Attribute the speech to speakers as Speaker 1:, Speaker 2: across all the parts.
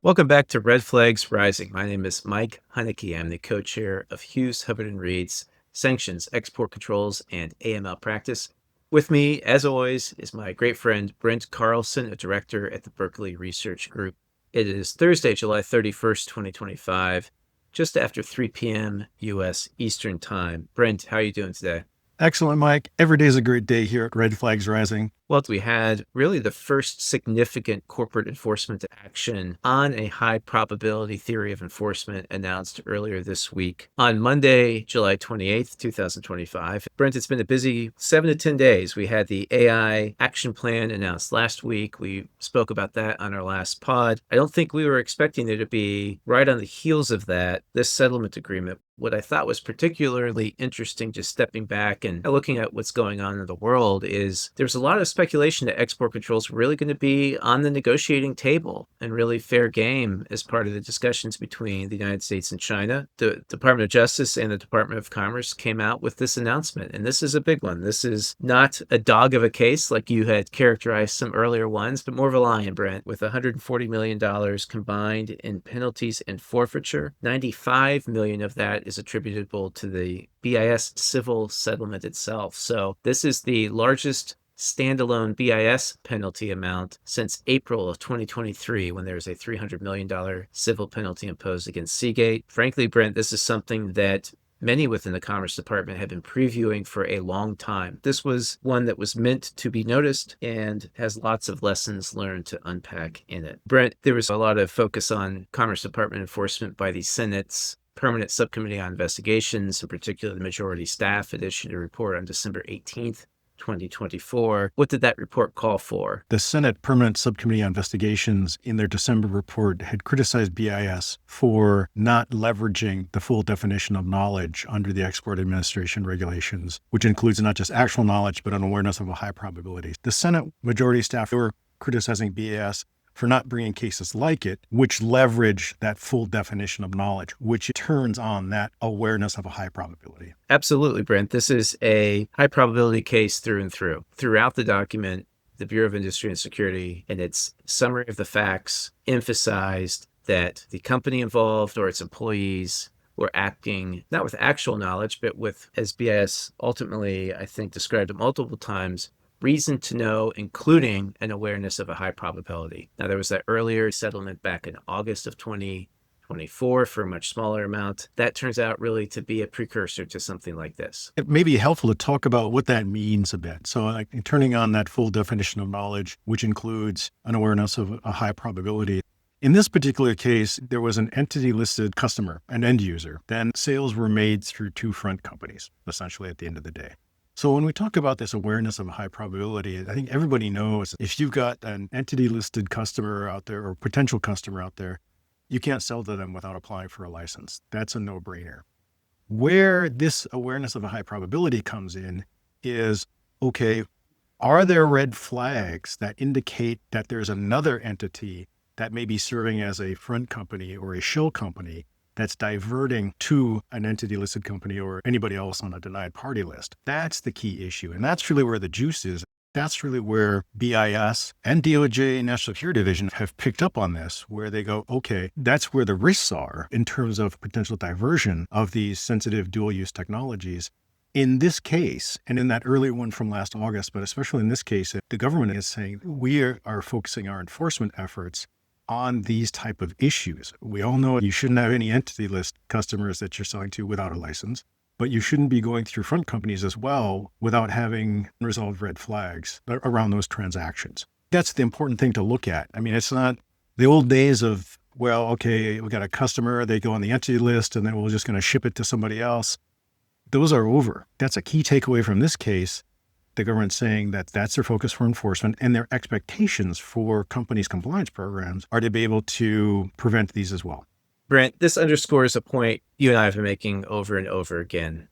Speaker 1: Welcome back to Red Flags Rising. My name is Mike Haneke. I'm the co-chair of Hughes, Hubbard & Reed's Sanctions, Export Controls, and AML Practice. With me, as always, is my great friend Brent Carlson, a director at the Berkeley Research Group. It is Thursday, July 31st, 2025, just after 3 p.m. U.S. Eastern Time. Brent, how are you doing today?
Speaker 2: Excellent, Mike. Every day is a great day here at Red Flags Rising.
Speaker 1: Well, we had really the first significant corporate enforcement action on a high probability theory of enforcement announced earlier this week. On Monday, July 28th, 2025. Brent, it's been a busy 7 to 10 days. We had the AI action plan announced last week. We spoke about that on our last pod. I don't think we were expecting there to be right on the heels of that, this settlement agreement. What I thought was particularly interesting, just stepping back and looking at what's going on in the world, is there's a lot of speculation that export controls are really going to be on the negotiating table and really fair game as part of the discussions between the United States and China. The Department of Justice and the Department of Commerce came out with this announcement, and this is a big one. This is not a dog of a case like you had characterized some earlier ones, but more of a lion, Brent, with $140 million combined in penalties and forfeiture. $95 million of that is attributable to the BIS civil settlement itself. So this is the largest standalone BIS penalty amount since April of 2023, when there was a $300 million civil penalty imposed against Seagate. Frankly, Brent, this is something that many within the Commerce Department have been previewing for a long time. This was one that was meant to be noticed and has lots of lessons learned to unpack in it. Brent, there was a lot of focus on Commerce Department enforcement by the Senate's Permanent Subcommittee on Investigations. In particular, the majority staff had issued a report on December 18th, 2024. What did that report call for?
Speaker 2: The Senate Permanent Subcommittee on Investigations, in their December report, had criticized BIS for not leveraging the full definition of knowledge under the Export Administration regulations, which includes not just actual knowledge, but an awareness of a high probability. The Senate majority staff were criticizing BIS for not bringing cases like it, which leverage that full definition of knowledge, which turns on that awareness of a high probability.
Speaker 1: Absolutely, Brent. This is a high probability case through and through. Throughout the document, the Bureau of Industry and Security, in its summary of the facts, emphasized that the company involved or its employees were acting not with actual knowledge, but with, as BIS ultimately, I think, described it multiple times, reason to know, including an awareness of a high probability. Now, there was that earlier settlement back in August of 2024 for a much smaller amount. That turns out really to be a precursor to something like this.
Speaker 2: It may be helpful to talk about what that means a bit. So like turning on that full definition of knowledge, which includes an awareness of a high probability. In this particular case, there was an entity-listed customer, an end user. Then sales were made through two front companies, essentially at the end of the day. So when we talk about this awareness of a high probability, I think everybody knows if you've got an entity-listed customer out there or potential customer out there, you can't sell to them without applying for a license. That's a no-brainer. Where this awareness of a high probability comes in is, okay, are there red flags that indicate that there's another entity that may be serving as a front company or a shell company that's diverting to an entity-listed company or anybody else on a denied party list? That's the key issue. And that's really where the juice is. That's really where BIS and DOJ National Security Division have picked up on this, where they go, okay, that's where the risks are in terms of potential diversion of these sensitive dual-use technologies. In this case, and in that earlier one from last August, but especially in this case, the government is saying we are focusing our enforcement efforts on these type of issues. We all know you shouldn't have any entity list customers that you're selling to without a license, but you shouldn't be going through front companies as well without having resolved red flags around those transactions. That's the important thing to look at. I mean, it's not the old days of, well, okay, we got a customer, they go on the entity list and then we're just going to ship it to somebody else. Those are over. That's a key takeaway from this case. The government saying that that's their focus for enforcement, and their expectations for companies' compliance programs are to be able to prevent these as well.
Speaker 1: Brent, this underscores a point you and I have been making over and over again.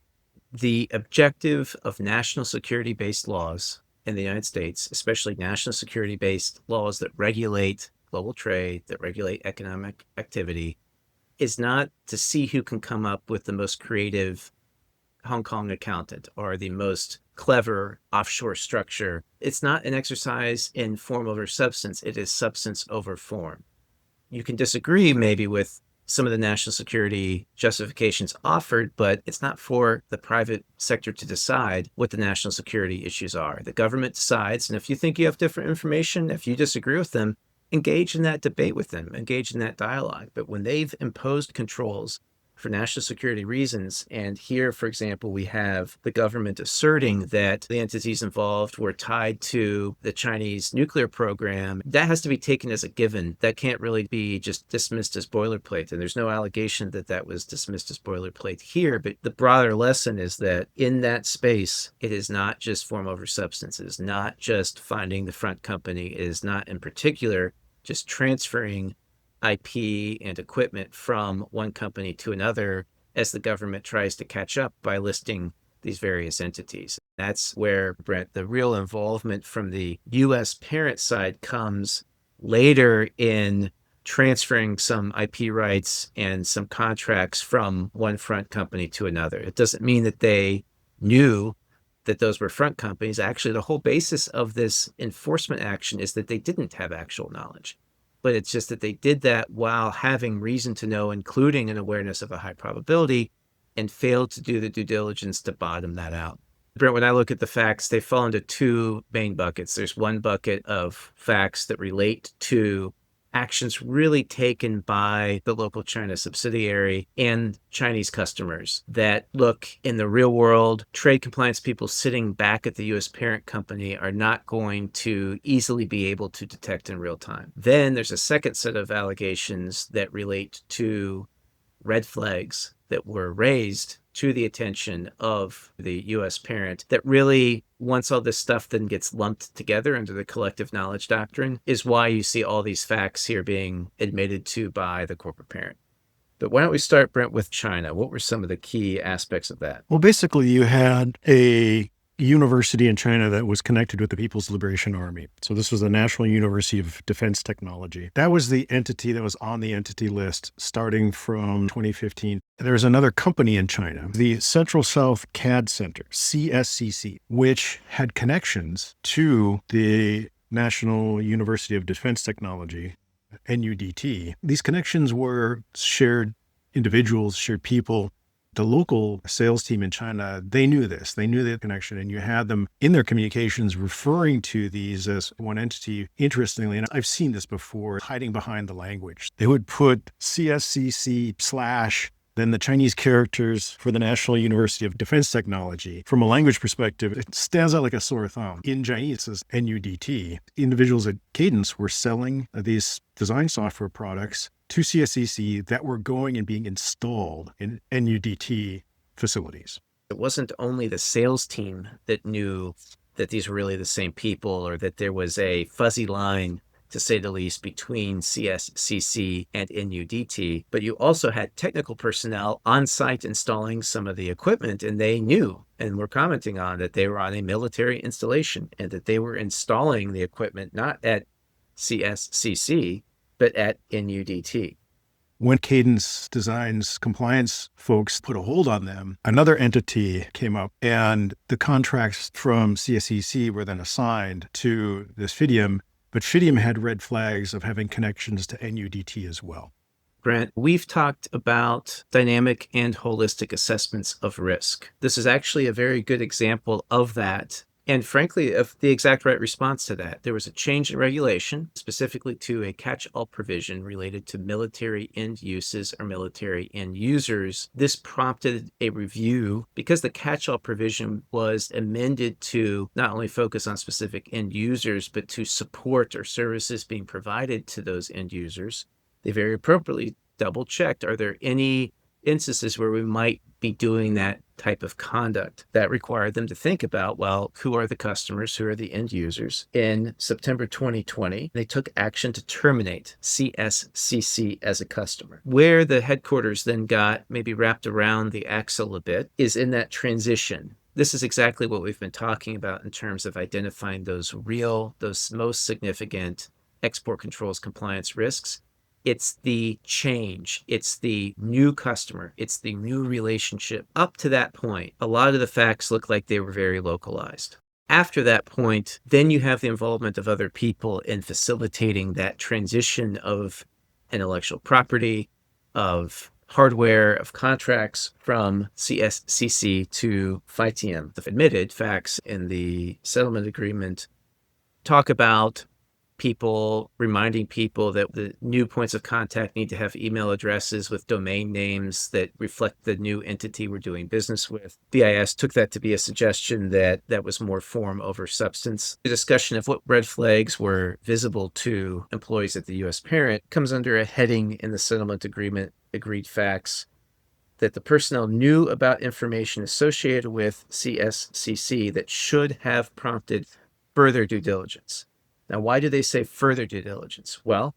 Speaker 1: The objective of national security-based laws in the United States, especially national security-based laws that regulate global trade, that regulate economic activity, is not to see who can come up with the most creative Hong Kong accountant or the most clever offshore structure. It's not an exercise in form over substance. It is substance over form. You can disagree maybe with some of the national security justifications offered, but it's not for the private sector to decide what the national security issues are. The government decides, and if you think you have different information, if you disagree with them, engage in that debate with them, engage in that dialogue. But when they've imposed controls for national security reasons, and here, for example, we have the government asserting that the entities involved were tied to the Chinese nuclear program, that has to be taken as a given. That can't really be just dismissed as boilerplate. And there's no allegation that that was dismissed as boilerplate here. But the broader lesson is that in that space, it is not just form over substance. It is not just finding the front company. It is not, in particular, just transferring IP and equipment from one company to another as the government tries to catch up by listing these various entities. That's where, Brent, the real involvement from the U.S. parent side comes later in transferring some IP rights and some contracts from one front company to another. It doesn't mean that they knew that those were front companies. Actually, the whole basis of this enforcement action is that they didn't have actual knowledge. But it's just that they did that while having reason to know, including an awareness of a high probability, and failed to do the due diligence to bottom that out. Brent, when I look at the facts, they fall into two main buckets. There's one bucket of facts that relate to actions really taken by the local China subsidiary and Chinese customers that, look, in the real world, trade compliance people sitting back at the U.S. parent company are not going to easily be able to detect in real time. Then there's a second set of allegations that relate to red flags that were raised to the attention of the U.S. parent that really, once all this stuff then gets lumped together under the collective knowledge doctrine, is why you see all these facts here being admitted to by the corporate parent. But why don't we start, Brent, with China? What were some of the key aspects of that?
Speaker 2: Well, basically, you had a university in China that was connected with the People's Liberation Army. So this was the National University of Defense Technology. That was the entity that was on the entity list starting from 2015. There's another company in China, the Central South CAD Center, CSCC, which had connections to the National University of Defense Technology, NUDT. These connections were shared individuals, shared people. The local sales team in China, they knew this. They knew the connection, and you had them in their communications referring to these as one entity. Interestingly, and I've seen this before, hiding behind the language. They would put CSCC/ then the Chinese characters for the National University of Defense Technology. From a language perspective, it stands out like a sore thumb. In Chinese, it says NUDT. Individuals at Cadence were selling these design software products to CSCC that were going and being installed in NUDT facilities.
Speaker 1: It wasn't only the sales team that knew that these were really the same people, or that there was a fuzzy line, to say the least, between CSCC and NUDT, but you also had technical personnel on site installing some of the equipment, and they knew and were commenting on that they were on a military installation and that they were installing the equipment not at CSCC, but at NUDT.
Speaker 2: When Cadence Design's compliance folks put a hold on them, another entity came up, and the contracts from CSCC were then assigned to this Fidium, but Fidium had red flags of having connections to NUDT as well.
Speaker 1: Brent, we've talked about dynamic and holistic assessments of risk. This is actually a very good example of that. And frankly, of the exact right response to that. There was a change in regulation, specifically to a catch-all provision related to military end uses or military end users. This prompted a review because the catch-all provision was amended to not only focus on specific end users, but to support or services being provided to those end users. They very appropriately double-checked, are there any instances where we might be doing that type of conduct? That required them to think about, well, who are the customers, who are the end users? In September 2020, they took action to terminate CSCC as a customer. Where the headquarters then got maybe wrapped around the axle a bit is in that transition. This is exactly what we've been talking about in terms of identifying those most significant export controls compliance risks. It's the change. It's the new customer. It's the new relationship. Up to that point, a lot of the facts look like they were very localized. After that point, then you have the involvement of other people in facilitating that transition of intellectual property, of hardware, of contracts from CSCC to FITM. The admitted facts in the settlement agreement talk about people reminding people that the new points of contact need to have email addresses with domain names that reflect the new entity we're doing business with. BIS took that to be a suggestion that was more form over substance. The discussion of what red flags were visible to employees at the U.S. parent comes under a heading in the settlement agreement, agreed facts, that the personnel knew about information associated with CSCC that should have prompted further due diligence. Now, why do they say further due diligence? Well,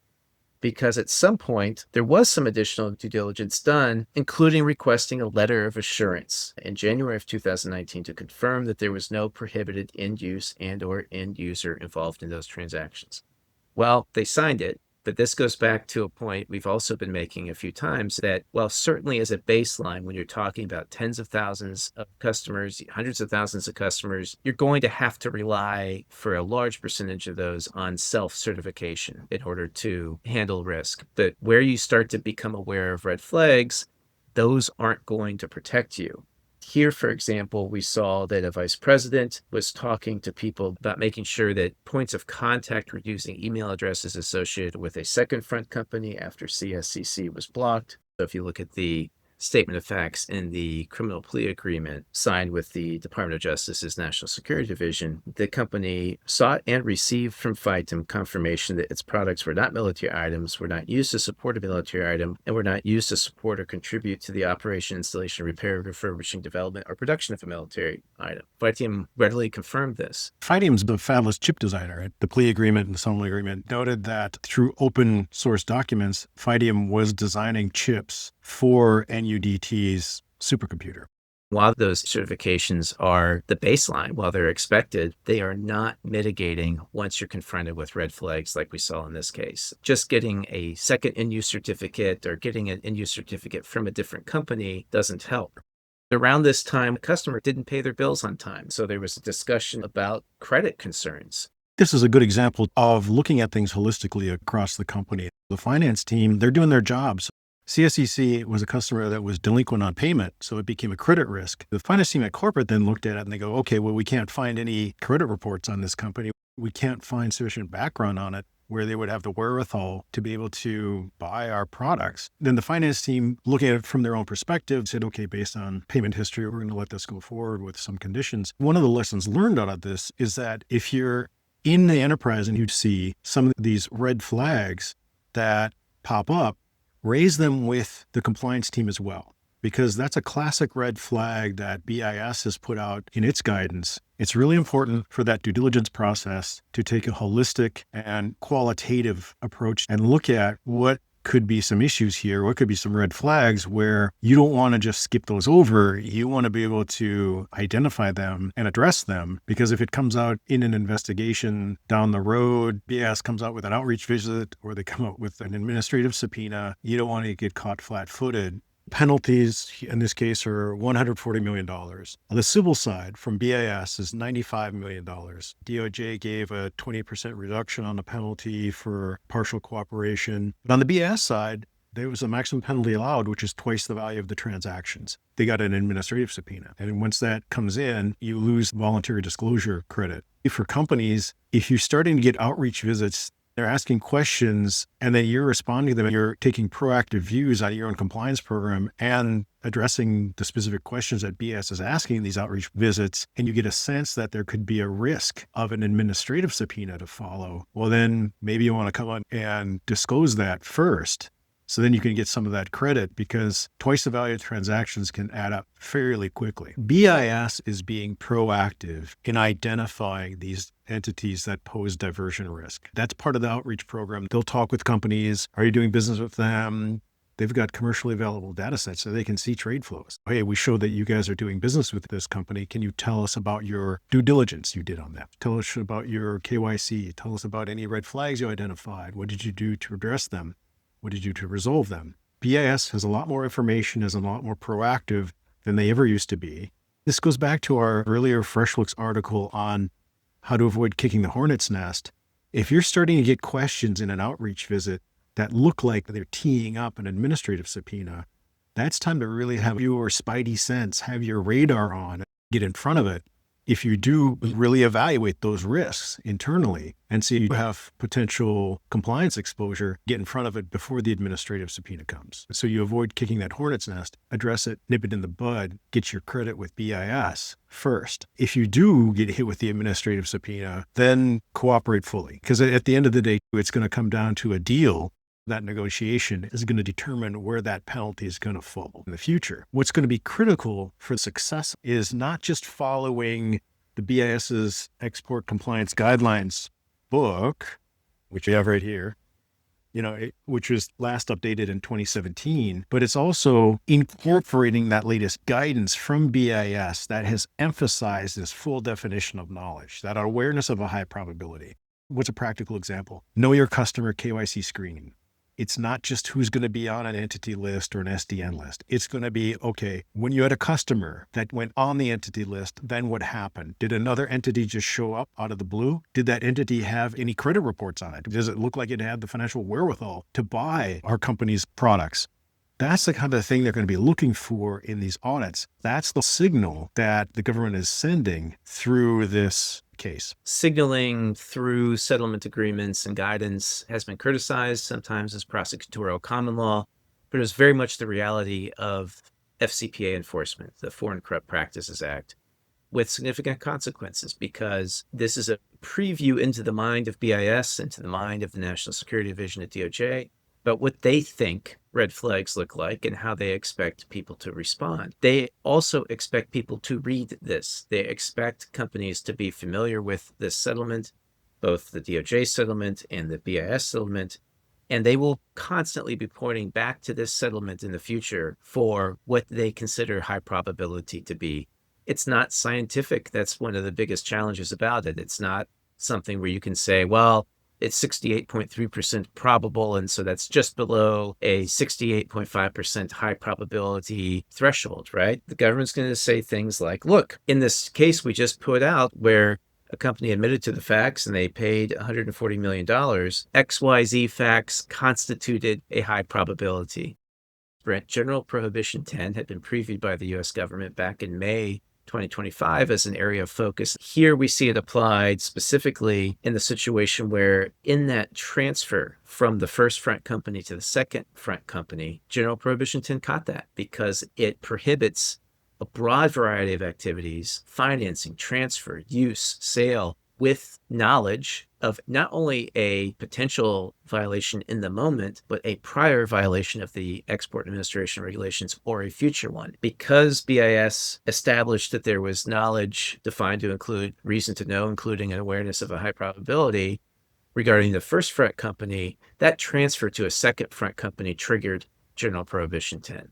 Speaker 1: because at some point there was some additional due diligence done, including requesting a letter of assurance in January of 2019 to confirm that there was no prohibited end use and or end user involved in those transactions. Well, they signed it, but this goes back to a point we've also been making a few times that, well, certainly as a baseline, when you're talking about tens of thousands of customers, hundreds of thousands of customers, you're going to have to rely for a large percentage of those on self-certification in order to handle risk. But where you start to become aware of red flags, those aren't going to protect you. Here, for example, we saw that a vice president was talking to people about making sure that points of contact were using email addresses associated with a second front company after CSCC was blocked. So if you look at the statement of facts in the criminal plea agreement signed with the Department of Justice's National Security Division, the company sought and received from FITM confirmation that its products were not military items, were not used to support a military item, and were not used to support or contribute to the operation, installation, repair, refurbishing, development, or production of a military item. FITM readily confirmed this.
Speaker 2: FITM's the fabulous chip designer. Right? The plea agreement and the settlement agreement noted that through open source documents, FITM was designing chips for NUDT's supercomputer.
Speaker 1: While those certifications are the baseline, while they're expected, they are not mitigating once you're confronted with red flags like we saw in this case. Just getting a second end-use certificate or getting an end-use certificate from a different company doesn't help. Around this time, a customer didn't pay their bills on time, so there was a discussion about credit concerns.
Speaker 2: This is a good example of looking at things holistically across the company. The finance team, they're doing their jobs. CSCC was a customer that was delinquent on payment, so it became a credit risk. The finance team at corporate then looked at it and they go, okay, well, we can't find any credit reports on this company. We can't find sufficient background on it where they would have the wherewithal to be able to buy our products. Then the finance team, looking at it from their own perspective, said, okay, based on payment history, we're going to let this go forward with some conditions. One of the lessons learned out of this is that if you're in the enterprise and you see some of these red flags that pop up, raise them with the compliance team as well, because that's a classic red flag that BIS has put out in its guidance. It's really important for that due diligence process to take a holistic and qualitative approach and look at what could be some issues here, what could be some red flags where you don't want to just skip those over. You want to be able to identify them and address them, because if it comes out in an investigation down the road, BIS comes out with an outreach visit or they come out with an administrative subpoena, you don't want to get caught flat-footed. Penalties in this case are $140 million. On the civil side from BIS is $95 million. DOJ gave a 20% reduction on the penalty for partial cooperation. But on the BIS side, there was a maximum penalty allowed, which is twice the value of the transactions. They got an administrative subpoena. And once that comes in, you lose voluntary disclosure credit. For companies, if you're starting to get outreach visits, they're asking questions and then you're responding to them. You're taking proactive views on your own compliance program and addressing the specific questions that BIS is asking in these outreach visits. And you get a sense that there could be a risk of an administrative subpoena to follow. Well, then maybe you want to come on and disclose that first. So then you can get some of that credit, because twice the value of transactions can add up fairly quickly. BIS is being proactive in identifying these entities that pose diversion risk. That's part of the outreach program. They'll talk with companies. Are you doing business with them? They've got commercially available data sets so they can see trade flows. Hey, we show that you guys are doing business with this company. Can you tell us about your due diligence you did on that? Tell us about your KYC. Tell us about any red flags you identified. What did you do to address them? What did you do to resolve them? BIS has a lot more information, is a lot more proactive than they ever used to be. This goes back to our earlier Fresh Looks article on how to avoid kicking the hornet's nest. If you're starting to get questions in an outreach visit that look like they're teeing up an administrative subpoena, that's time to really have your spidey sense, have your radar on, get in front of it. If you do really evaluate those risks internally and see you have potential compliance exposure, get in front of it before the administrative subpoena comes. So you avoid kicking that hornet's nest, address it, nip it in the bud, get your credit with BIS first. If you do get hit with the administrative subpoena, then cooperate fully. Because at the end of the day, it's going to come down to a deal. That negotiation is going to determine where that penalty is going to fall in the future. What's going to be critical for success is not just following the BIS's export compliance guidelines book, which we have right here, which was last updated in 2017, but it's also incorporating that latest guidance from BIS that has emphasized this full definition of knowledge, that awareness of a high probability. What's a practical example? Know your customer KYC screening. It's not just who's going to be on an entity list or an SDN list. It's going to be, okay, when you had a customer that went on the entity list, then what happened? Did another entity just show up out of the blue? Did that entity have any credit reports on it? Does it look like it had the financial wherewithal to buy our company's products? That's the kind of thing they're going to be looking for in these audits. That's the signal that the government is sending through this case.
Speaker 1: Signaling through settlement agreements and guidance has been criticized sometimes as prosecutorial common law, but it's very much the reality of FCPA enforcement, the Foreign Corrupt Practices Act, with significant consequences, because this is a preview into the mind of BIS, into the mind of the National Security Division at DOJ, but what they think red flags look like and how they expect people to respond. They also expect people to read this. They expect companies to be familiar with this settlement, both the DOJ settlement and the BIS settlement, and they will constantly be pointing back to this settlement in the future for what they consider high probability to be. It's not scientific. That's one of the biggest challenges about it. It's not something where you can say, well, it's 68.3% probable, and so that's just below a 68.5% high probability threshold, right? The government's going to say things like, look, in this case we just put out where a company admitted to the facts and they paid $140 million, XYZ facts constituted a high probability. Brent, General Prohibition 10 had been previewed by the U.S. government back in May 2025 as an area of focus. Here we see it applied specifically in the situation where in that transfer from the first front company to the second front company, General Prohibition 10 caught that because it prohibits a broad variety of activities, financing, transfer, use, sale, with knowledge of not only a potential violation in the moment, but a prior violation of the export administration regulations or a future one. Because BIS established that there was knowledge defined to include reason to know, including an awareness of a high probability regarding the first front company, that transfer to a second front company triggered General Prohibition 10.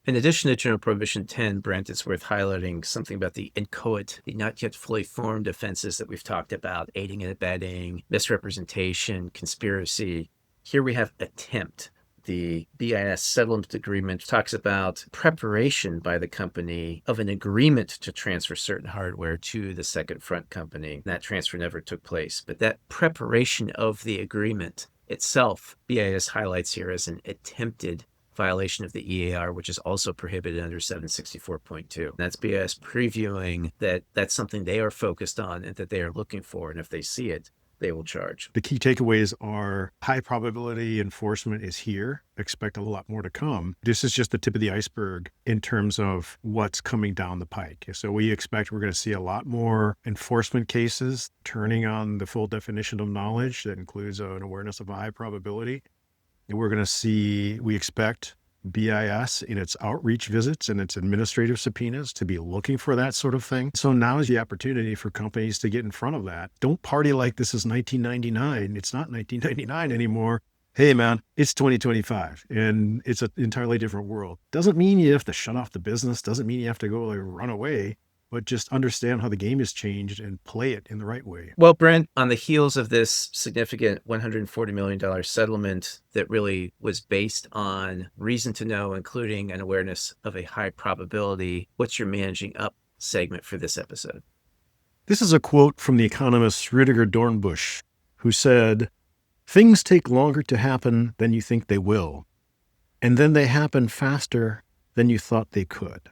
Speaker 1: In addition to General Prohibition 10, Brent, it's worth highlighting something about the inchoate, the not yet fully formed offenses that we've talked about, aiding and abetting, misrepresentation, conspiracy. Here we have attempt. The BIS settlement agreement talks about preparation by the company of an agreement to transfer certain hardware to the second front company. That transfer never took place, but that preparation of the agreement itself, BIS highlights here as an attempted violation of the EAR, which is also prohibited under 764.2. That's BIS previewing that that's something they are focused on and that they are looking for. And if they see it, they will charge.
Speaker 2: The key takeaways are high probability enforcement is here. Expect a lot more to come. This is just the tip of the iceberg in terms of what's coming down the pike. So we expect we're going to see a lot more enforcement cases turning on the full definition of knowledge that includes an awareness of a high probability. And we're going to see, we expect BIS in its outreach visits and its administrative subpoenas to be looking for that sort of thing. So now is the opportunity for companies to get in front of that. Don't party like this is 1999. It's not 1999 anymore. Hey man, it's 2025 and it's an entirely different world. Doesn't mean you have to shut off the business. Doesn't mean you have to go like run away. But just understand how the game has changed and play it in the right way.
Speaker 1: Well, Brent, on the heels of this significant $140 million settlement that really was based on reason to know, including an awareness of a high probability, what's your managing up segment for this episode?
Speaker 2: This is a quote from the economist Rüdiger Dornbusch, who said, Things take longer to happen than you think they will, and then they happen faster than you thought they could.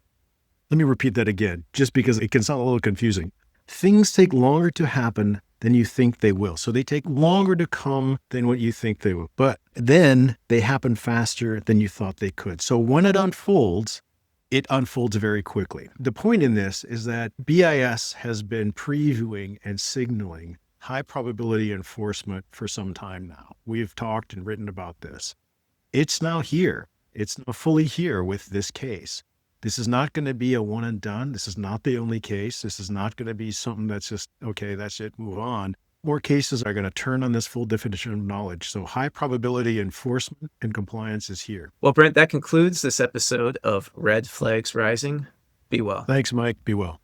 Speaker 2: Let me repeat that again, just because it can sound a little confusing. Things take longer to happen than you think they will. So they take longer to come than what you think they will. But then they happen faster than you thought they could. So when it unfolds very quickly. The point in this is that BIS has been previewing and signaling high probability enforcement for some time now. We've talked and written about this. It's now here. It's now fully here with this case. This is not going to be a one and done. This is not the only case. This is not going to be something that's just, okay, that's it, move on. More cases are going to turn on this full definition of knowledge. So high probability enforcement and compliance is here.
Speaker 1: Well, Brent, that concludes this episode of Red Flags Rising. Be well.
Speaker 2: Thanks, Mike. Be well.